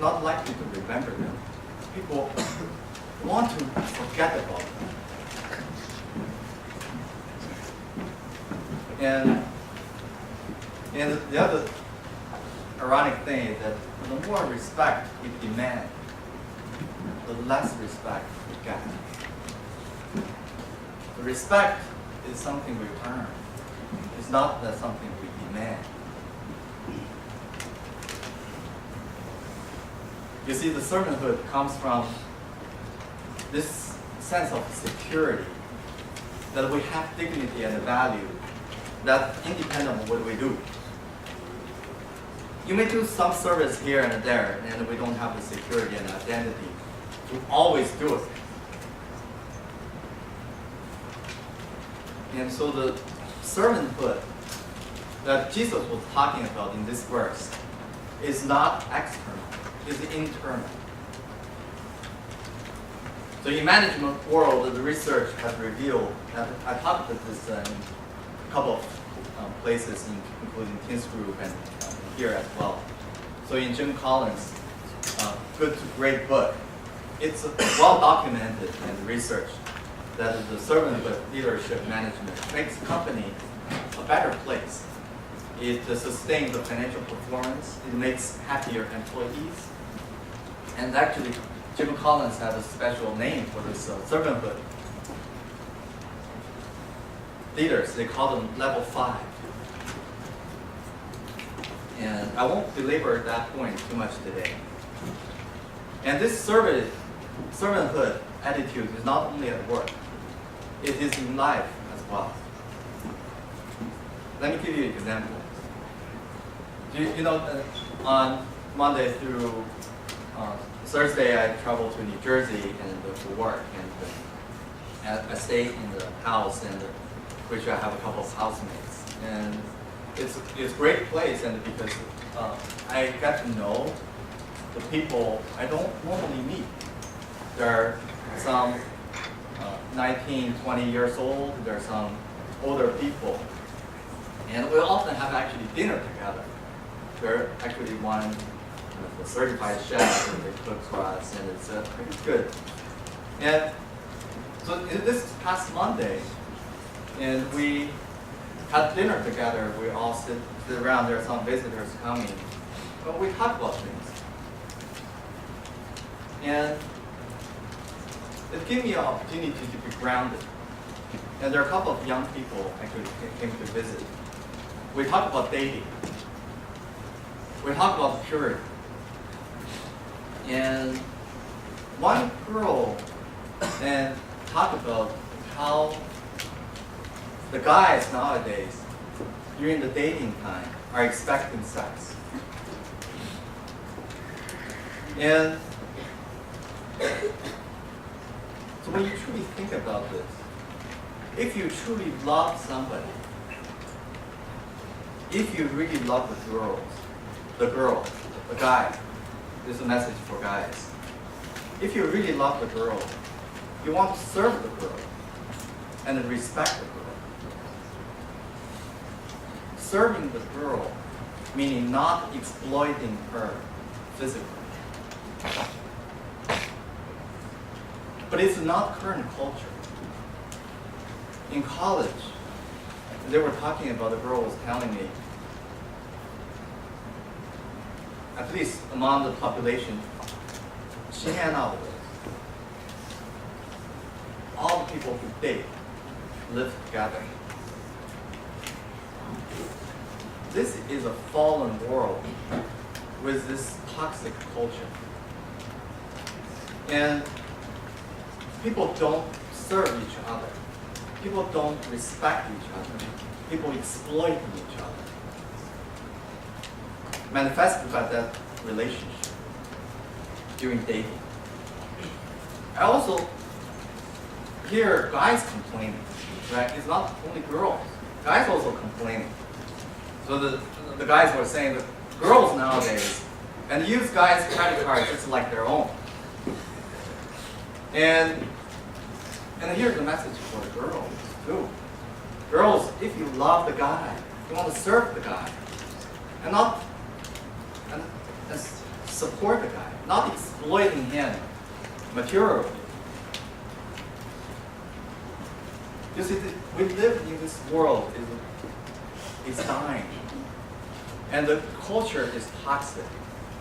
not likely to remember them. People want to forget about them. And the other ironic thing is that the more respect we demand, the less respect we get. The respect is something we earn. It's not that something we demand. You see, the servanthood comes from this sense of security, that we have dignity and value, that independent of what we do. You may do some service here and there, and we don't have the security and identity to always do it. And so the servanthood that Jesus was talking about in this verse is not external, it's internal. So in management world, the research has revealed, I talked about this in a couple of places, including Tim's group and here as well. So in Jim Collins' Good to Great book, it's well documented in research that the servanthood leadership management makes the company a better place. It sustains the financial performance. It makes happier employees. And actually, Jim Collins has a special name for this servanthood leaders. They call them level 5. And I won't belabor that point too much today. And this servanthood attitude is not only at work, it is in life as well. Let me give you an example. You know, on Monday through Thursday, I travel to New Jersey and for work, and I stay in the house, and which I have a couple of housemates, and it's a great place, and because I get to know the people I don't normally meet. There are some 19, 20 years old. There are some older people, and we often have actually dinner together. There's actually one the certified chef and they cook for us, and it's pretty good. And so this past Monday, and we had dinner together. We all sit around. There are some visitors coming, but we talk about things, and it gave me an opportunity to be grounded. And there are a couple of young people actually came to visit. We talk about dating. We talk about purity. And one girl and talked about how the guys nowadays, during the dating time, are expecting sex. And so when you truly think about this, if you truly love somebody, if you really love the guy, this is a message for guys. If you really love the girl, you want to serve the girl and respect the girl. Serving the girl, meaning not exploiting her physically. But it's not current culture. In college, they were talking about, a girl was telling me, at least among the population she hang out with, all the people who date live together. This is a fallen world with this toxic culture. And people don't serve each other. People don't respect each other. People exploit each other. Manifested by that relationship during dating. I also hear guys complaining, right? It's not only girls. Guys also complaining. So the guys were saying that girls nowadays, and use guys' credit cards just like their own. And here's the message for the girls too. Girls, if you love the guy, you want to serve the guy, and not support the guy, not exploiting him materially. You see, we live in this world is dying, and the culture is toxic,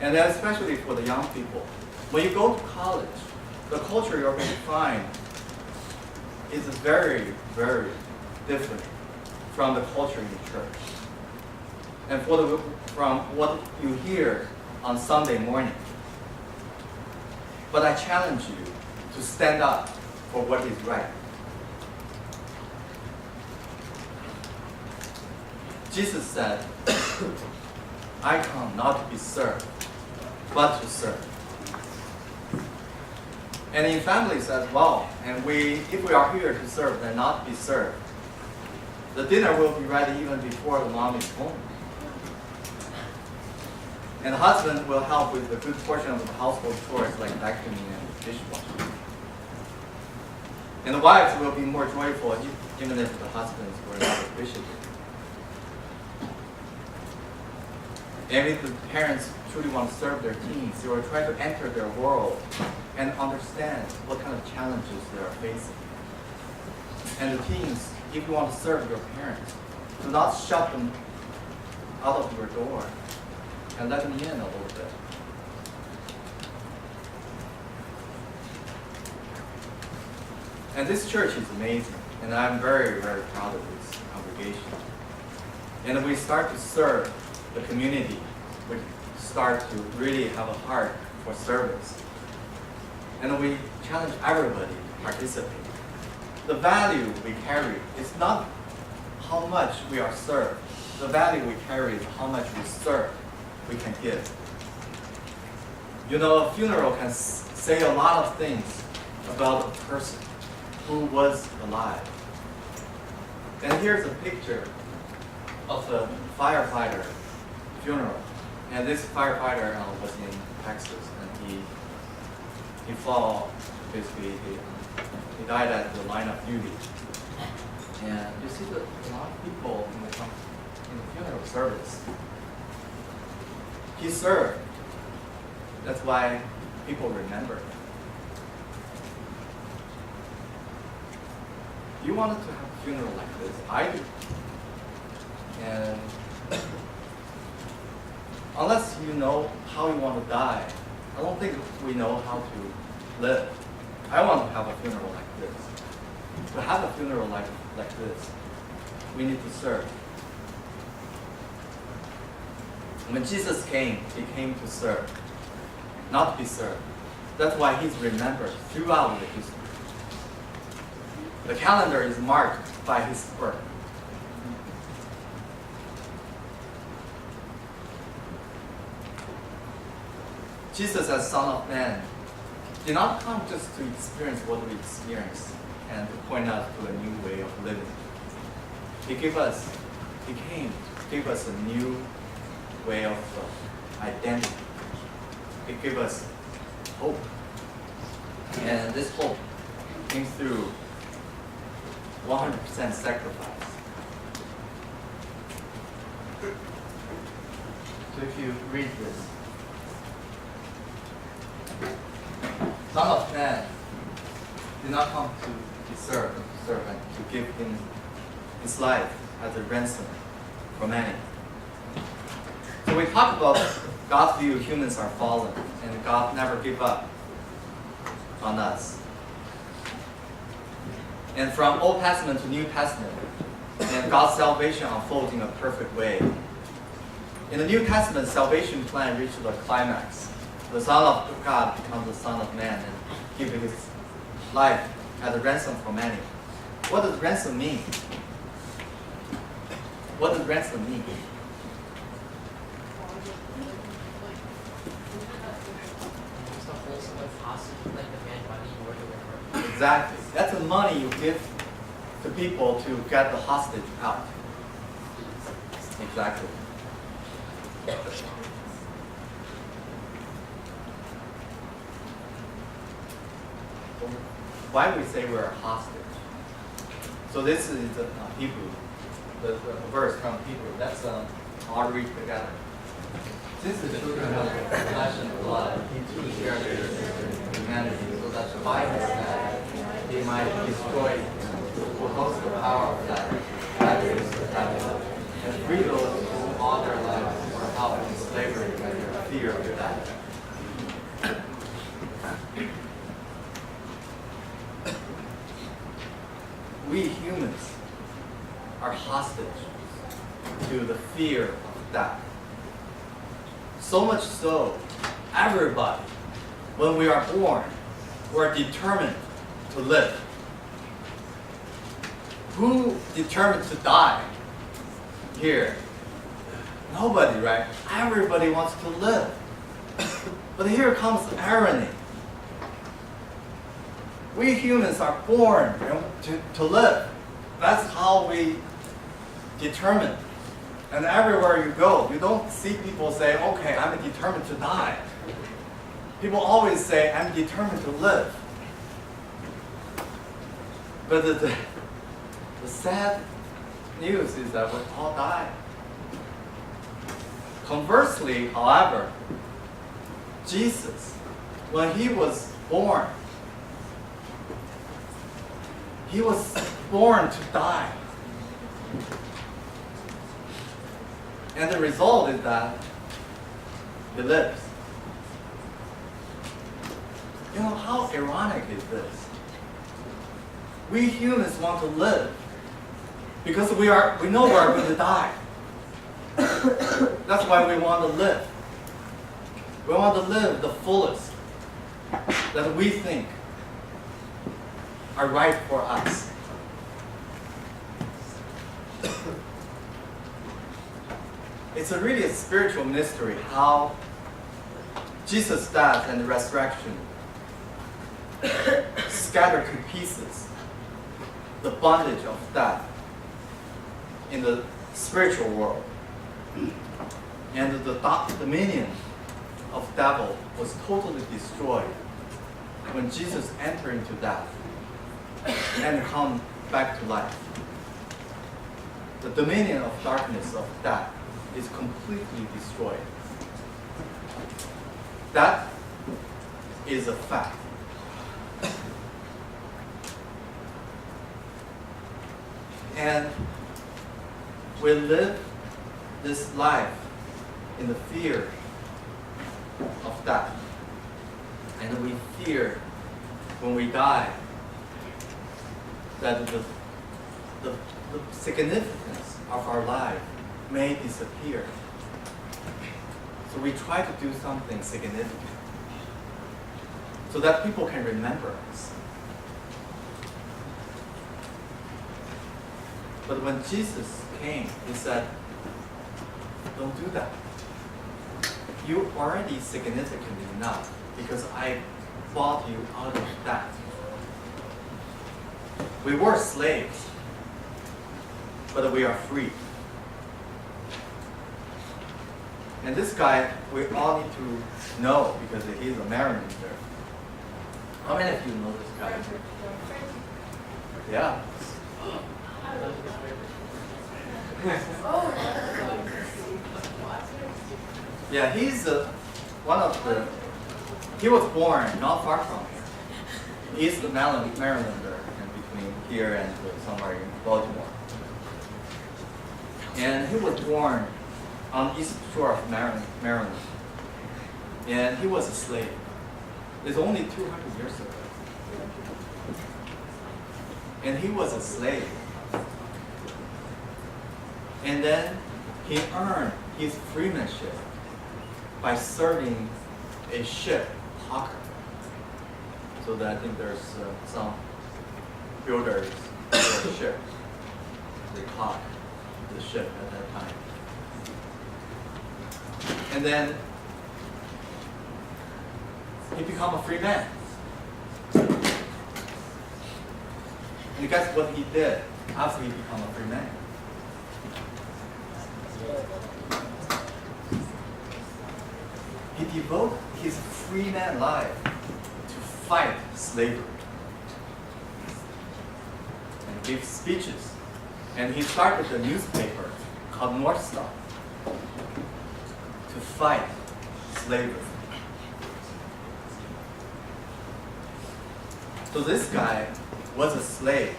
and then especially for the young people. When you go to college, the culture you're going to find is very, very different from the culture in the church, and from what you hear on Sunday morning. But I challenge you to stand up for what is right. Jesus said, I come not to be served, but to serve. And in families as well, and if we are here to serve, then not be served. The dinner will be ready even before the mom is home. And the husband will help with a good portion of the household chores like vacuuming and dishwashing. And the wives will be more joyful even if the husbands were not appreciative. And if the parents truly want to serve their teens, they will try to enter their world and understand what kind of challenges they are facing. And the teens, if you want to serve your parents, do not shut them out of your door and let them in a little bit. And this church is amazing, and I'm very, very proud of this congregation. And we start to serve the community. We start to really have a heart for service. And we challenge everybody to participate. The value we carry is not how much we are served. The value we carry is how much we serve, we can give. You know, a funeral can say a lot of things about a person who was alive. And here's a picture of a firefighter funeral. And this firefighter was in Texas, and he fell, basically, he died at the line of duty. And you see that a lot of people in the funeral service, he served. That's why people remember him. You wanted to have a funeral like this? I do. And unless you know how you want to die, I don't think we know how to live. I want to have a funeral like this. To have a funeral like this, we need to serve. When Jesus came, he came to serve, not to be served. That's why he's remembered throughout the history. The calendar is marked by his birth. Jesus, as Son of Man, did not come just to experience what we experience and to point us to a new way of living. He came to give us a new way of identity. He gave us hope. And this hope came through 100% sacrifice. So if you read this, Son of Man did not come to be served, but to serve and to give him his life as a ransom for many. So we talk about God's view, humans are fallen, and God never give up on us. And from Old Testament to New Testament, and God's salvation unfolds in a perfect way. In the New Testament, salvation plan reached the climax. The Son of God becomes the Son of Man and gives his life as a ransom for many. What does ransom mean? What does ransom mean? Exactly. That's the money you give to people to get the hostage out. Exactly. Why we say we're a hostage? So this is Hebrew, the verse from Hebrew. I'll read together. Since the children of flesh and blood, he too shared their humanity, so that by his death he might destroy who holds the power of death, that is death, and free those who all their lives were held in slavery by their fear of death. We humans are hostage to the fear of death. So much so, everybody, when we are born, we're determined to live. Who determined to die here? Nobody, right? Everybody wants to live. But here comes the irony. We humans are born to live. That's how we determine. And everywhere you go, you don't see people say, okay, I'm determined to die. People always say, I'm determined to live. But the sad news is that we all die. Conversely, however, Jesus, when he was born to die. And the result is that he lives. You know, how ironic is this? We humans want to live because we know we're going to die. That's why we want to live. We want to live the fullest that we think are right for us. It's really a spiritual mystery how Jesus' death and resurrection scattered to pieces the bondage of death in the spiritual world. And the dominion of devil was totally destroyed when Jesus entered into death and come back to life. The dominion of darkness of death is completely destroyed. That is a fact. And we live this life in the fear of death. And we fear when we die that the significance of our life may disappear. So we try to do something significant so that people can remember us. But when Jesus came, he said, don't do that. You're already significant enough because I bought you out of that. We were slaves, but we are free. And this guy, we all need to know because he's a Marylander. How many of you know this guy? Yeah. Yeah, he's one of the. He was born not far from here. He's the Marylander, in between here and somewhere in Baltimore. And he was born on east shore of Maryland. And he was a slave. It's only 200 years ago. And he was a slave. And then he earned his freemanship by serving a ship hawker. So that I think there's some builders of a ship. They hawk the ship at that time. And then he became a free man. And guess what he did after he became a free man? He devoted his free man life to fight slavery. And give speeches. And he started a newspaper called North Star to fight slavery. So this guy was a slave,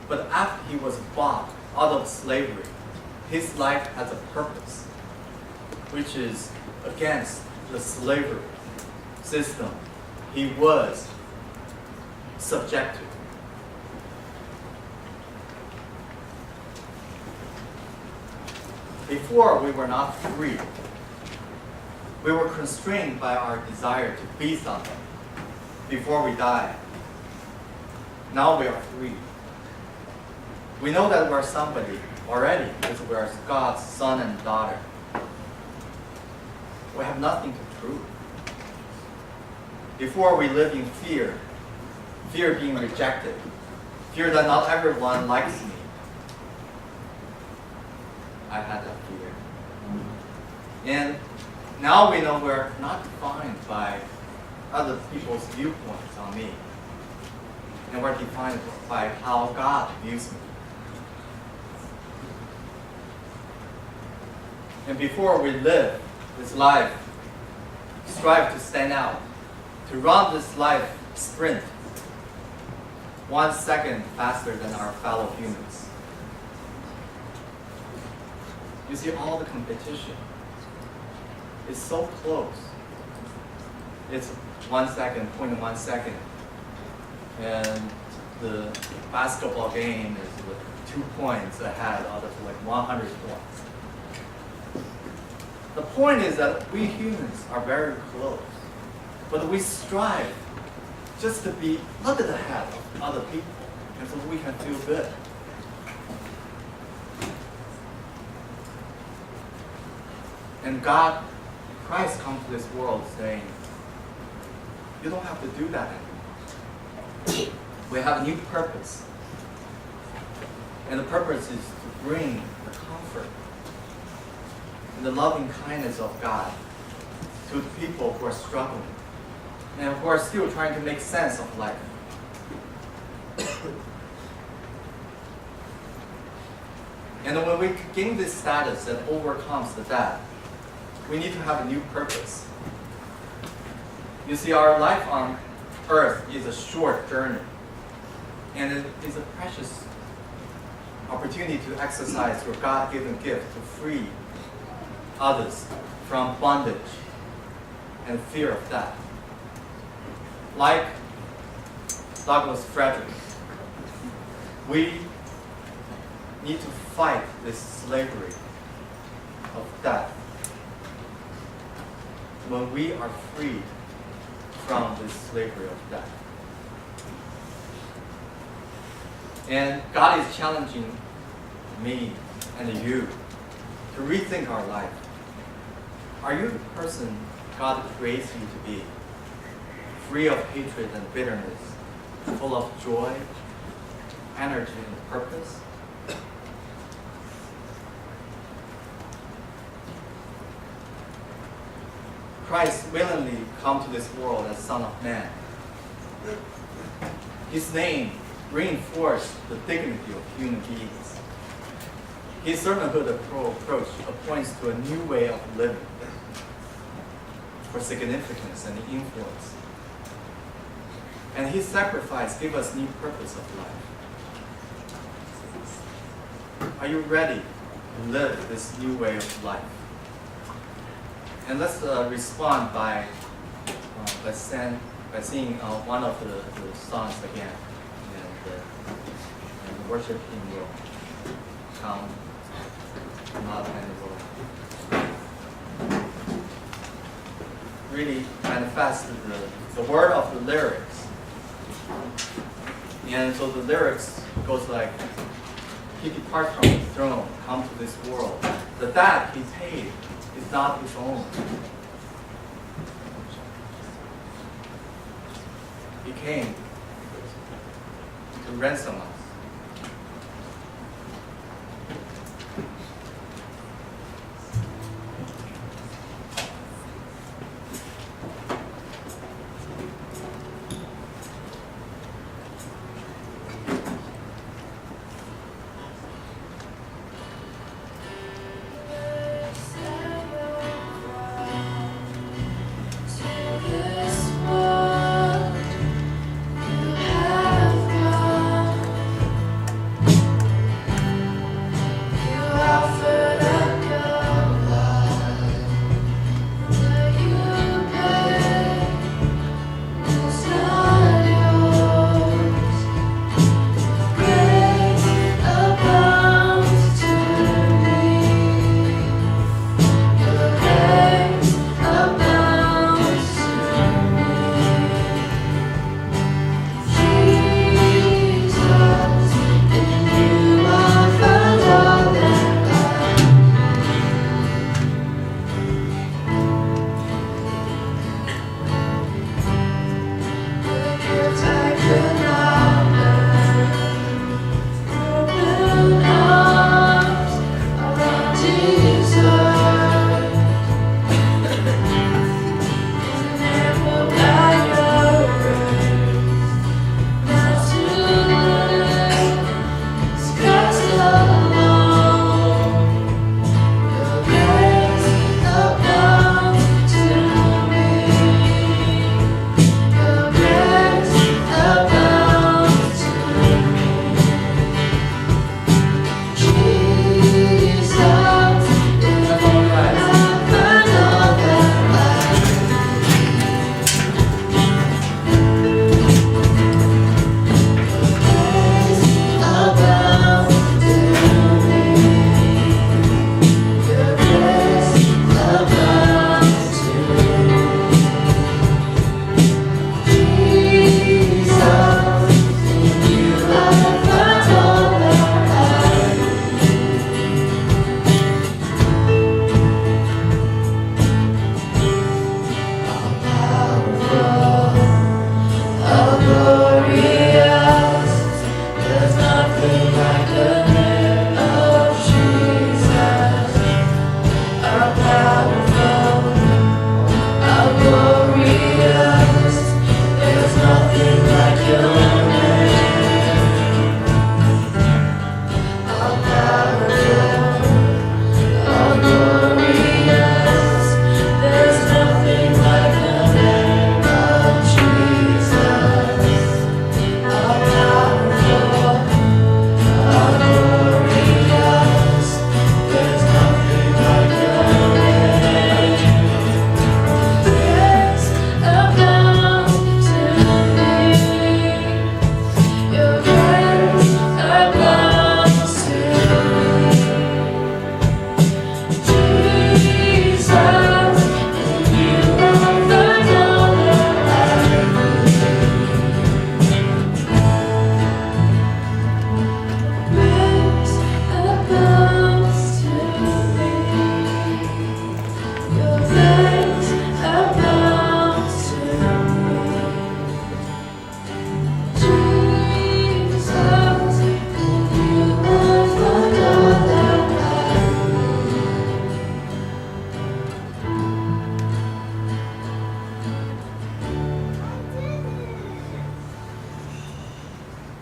but after he was bought out of slavery, his life has a purpose, which is against the slavery system he was subject to. Before, we were not free. We were constrained by our desire to be something before we die. Now we are free. We know that we're somebody already because we are God's son and daughter. We have nothing to prove. Before, we lived in fear of being rejected, fear that not everyone likes me. I had that fear. And now we know we're not defined by other people's viewpoints on me. And we're defined by how God views me. And before we live this life, strive to stand out, to run this life sprint 1 second faster than our fellow humans. You see, all the competition is so close. It's 1 second, 0.1 second. And the basketball game is with 2 points ahead out of like 100 points. The point is that we humans are very close, but we strive just to be a little bit ahead of other people, and so we can feel good. And God, Christ comes to this world saying, you don't have to do that anymore. We have a new purpose. And the purpose is to bring the comfort and the loving kindness of God to the people who are struggling and who are still trying to make sense of life. And when we gain this status that overcomes the death, we need to have a new purpose. You see, our life on earth is a short journey, and it is a precious opportunity to exercise your God-given gift to free others from bondage and fear of death. Like Douglas Frederick, we need to fight this slavery of death when we are freed from this slavery of death. And God is challenging me and you to rethink our life. Are you the person God creates you to be? Free of hatred and bitterness, full of joy, energy, and purpose? Christ willingly come to this world as Son of Man. His name reinforced the dignity of human beings. His servanthood approach points to a new way of living for significance and influence. And his sacrifice gives us new purpose of life. Are you ready to live this new way of life? And let's respond by singing one of the songs again. And the worship team will come up and will really manifest the word of the lyrics. And so the lyrics goes like, he departs from his throne, come to this world. The debt he paid is not his own. He came to ransom us.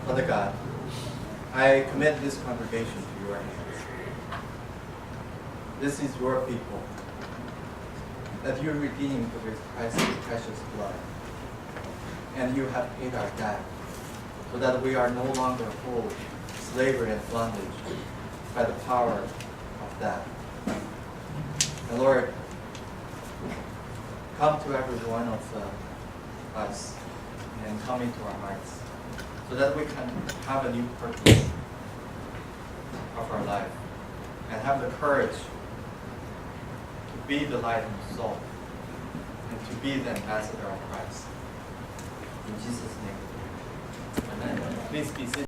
Father God, I commit this congregation to your hands. This is your people that you redeemed with Christ's precious blood. And you have paid our debt so that we are no longer hold slavery and bondage by the power of death. And Lord, come to every one of us and come into our hearts so that we can have a new purpose of our life and have the courage to be the light and salt and to be the ambassador of Christ. In Jesus' name, amen. Please be seated.